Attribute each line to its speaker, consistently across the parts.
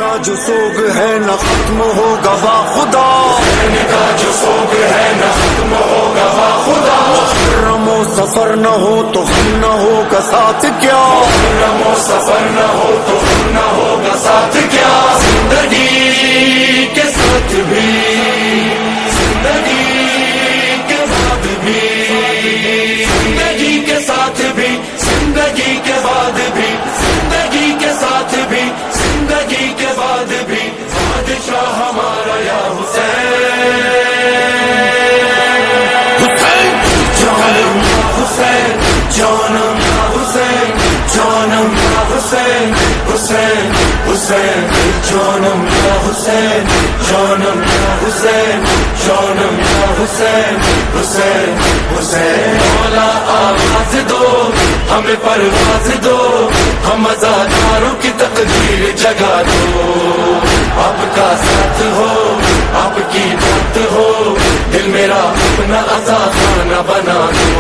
Speaker 1: کا جو سوگ ہے نہ ختم ہوگا با خدا، حسین کا جو سوگ ہے نہ ختم ہوگا با خدا، محرم و سفر نہ ہو تو ہم نہ ہوگا ساتھ کیا، محرم و سفر نہ ہو تو ہم نہ ہوگا ساتھ کیا، زندگی کے ساتھ بھی زندگی کے بعد بھی، زندگی کے ساتھ بھی زندگی کے بعد بھی، زندگی کے ساتھ بھی زندگی کے بعد بھی، بادشاہ ہمارا یا حسین، حسین جانم یا حسین، جانم یا حسین، جانم یا حسین، حسین حسین جانم یا حسین، جانم یا حسین، جانم یا حسین، حسین حسین مولا آواز دو ہمیں پرواز دو، ہم ازاداروں کی تقدیر جگا دو، آپ کا ساتھ ہو آپ کی بات ہو، دل میرا اپنا آزاد خانہ بنا دو،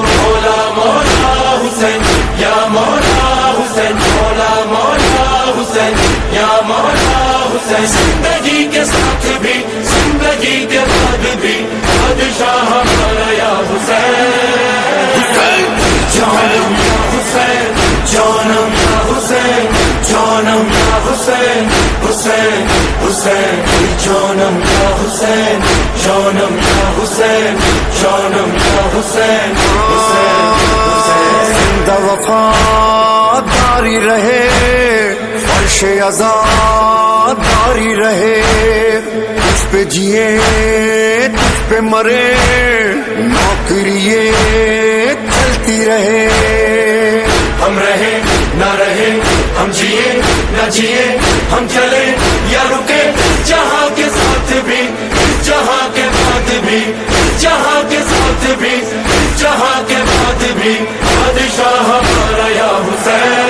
Speaker 1: مولا مولا حسین یا مولا حسین، مولا مولا حسین یا مولا حسین، زندگی کے ساتھ بھی زندگی کے بعد بھی، بادشاہ ہمارا یا حسین، حسین جانم یا حسین، جانم یا حسین، جانم یا حسین، حسین حسین جانم یا حسین، جانم یا حسین، جانم یا حسین، حسین حسین زندہ وفاداری رہے، فرش آزاد داری رہے، تجھ پہ جیے تجھ پہ مرے، نوکریے چلتی رہے، ہم رہے نہ رہے ہم جیے نہ جیے، ہم چلے یا رکے، جہاں کے ساتھ بھی جہاں کے بعد بھی، جہاں کے ساتھ بھی جہاں کے بعد بھی، بادشاہ ہمارا یا حسین،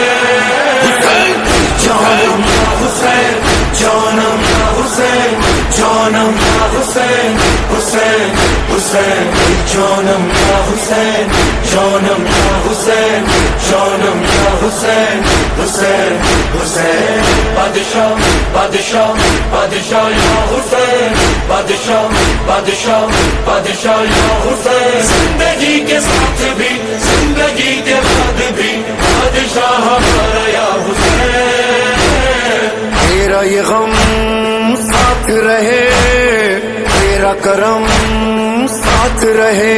Speaker 1: حسین جانم یا حسین، جانم یا حسین، جانم یا حسین، حسین حسین جانم یا حسین، جانم یا حسین، جانم یا حسین، حسین حسین بادشاہ بادشاہ بادشاہ یا حسین، بادشاہ بادشاہ بادشاہ یا حسین، زندگی کے ساتھ بھی زندگی کے بعد بھی، بادشاہ ہمارا یا حسین، تیرا یہ غم ساتھ رہے، تیرا کرم ساتھ رہے،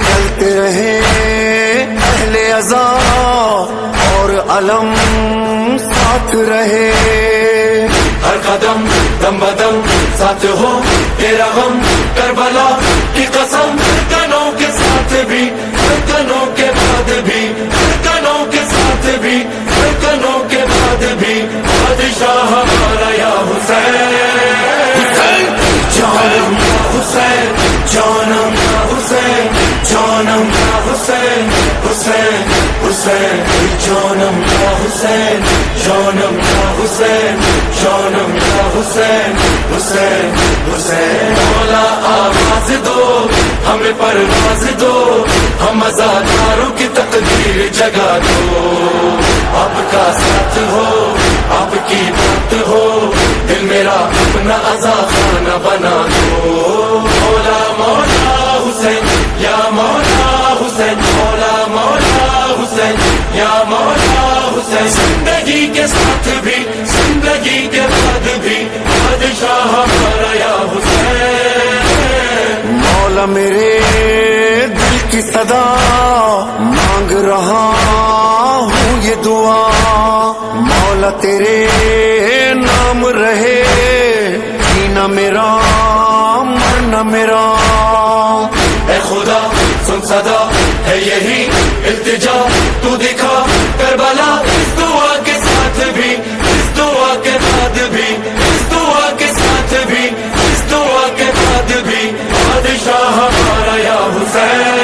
Speaker 1: چلتے رہے اہل عزا اور علم ساتھ رہے، ہر قدم دم بدم ساتھ ہو تیرا غم، کربلا کی قسم، کنوں کے ساتھ بھی کنوں کے بعد بھی، کنوں کے ساتھ بھی کنوں کے بعد بھی، بادشاہ ہمارا یا حسین، حسین جانم یا حسین، جانم یا حسین، جانم یا حسین، حسین حسین جانم یا حسین، جانم یا حسین، جانم یا حسین، حسین حسین مولا آواز دو ہمیں پرواز دو، ہم ازاداروں کی تقدیر جگا دو، آپ کا ساتھ ہو آپ کی بات ہو، دل میرا اپنا آزاد خانہ بنا دو، مولا مولا حسین یا مولا حسین، مولا مولا حسین یا مولا حسین، زندگی کے ساتھ بھی زندگی کے بعد بھی، بادشاہ ہمارا یا حسین، مولا میرے دل کی صدا مانگ رہا ہوں یہ دعا، مولا تیرے نام رہے، جینا میرا مرنا میرا، اے خدا سن صدا ہے یہی التجا، تو دکھا کربلا اس دعا کے ساتھ بھی، اس دعا کے بعد بھی، اس دعا کے ساتھ بھی، اس دعا کے بعد بھی، بادشاہ ہمارا یا حسین،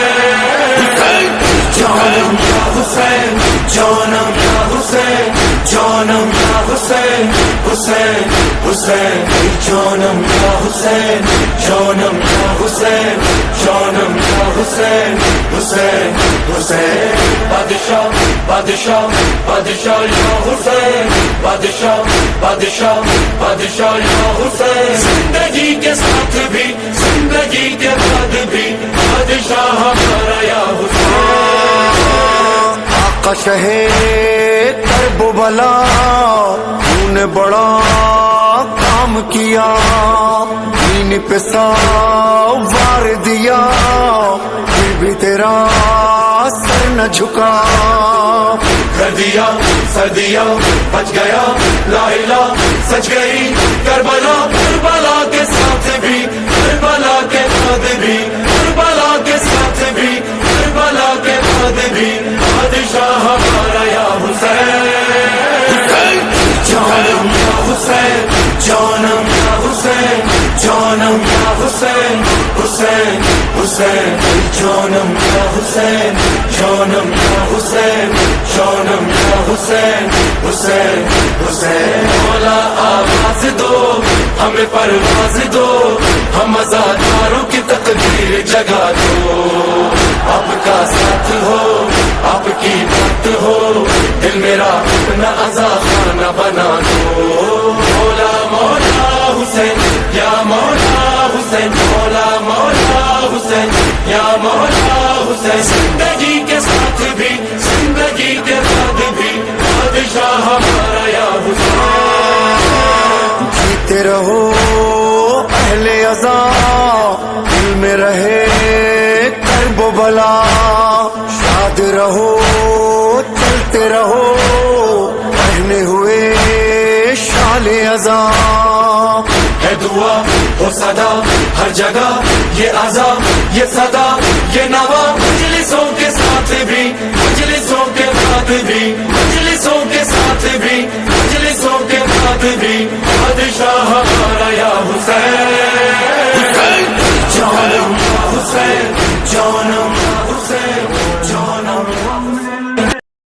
Speaker 1: حسین جانم یا حسین، جانم یا حسین، جانم یا حسین، حسین حسین جانم یا حسین، جانم یا حسین، جانم یا حسین، حسین حسین بادشاہ بادشاہ بادشاہ یا حسین، بادشاہ بادشاہ بادشاہ یا حسین، زندگی کے ساتھ بھی زندگی کے بعد بھی بادشاہ ہمارا یا حسین۔
Speaker 2: آقا شہ کرب و بلا تو نے بڑا کام کیا، دین پہ سوار دیا، پھر بھی تیرا سر نہ جھکا۔
Speaker 1: کر دیا سر دیا بچ گیا، لا الہ سچ گئی کربلا، کربلا کے ساتھ بھی کربلا کے بعد بھی کربلا کے ساتھ بھی کربلا کے بعد بھی بادشاہ ہمارا یا حسین، جانم یا حسین، جانم یا حسین، جانم یا حسین، حسین حسین، جانم یا حسین، جانم یا حسین، جانم یا حسین، حسین حسین۔ مولا آواز دو ہمیں پرواز دو، ہم ازاداروں کی تقدیر جگا دو، آپ کا ساتھ ہو آپ کی بات ہو، دل میرا اپنا عزا خانہ بنا دو۔ مولا مولا حسین یا مولا حسین، مولا مولا حسین یا مولا حسین، زندگی کے ساتھ بھی زندگی کے بعد بھی بادشاہ ہمارا یا حسین۔
Speaker 2: جیتے رہو اہل عزا، دل میں رہے کرب و بلا، شاد رہو چلتے رہو پہنے ہوئے شال عزا۔
Speaker 1: ہے دعا ہو صدا ہر جگہ، یہ عزا یہ صدا یہ نوا، مجلسوں کے ساتھ بھی مجلسوں کے بعد بھی مجلسوں کے ساتھ بھی مجلسوں کے بعد بھی بادشاہ ہمارا یا حسین۔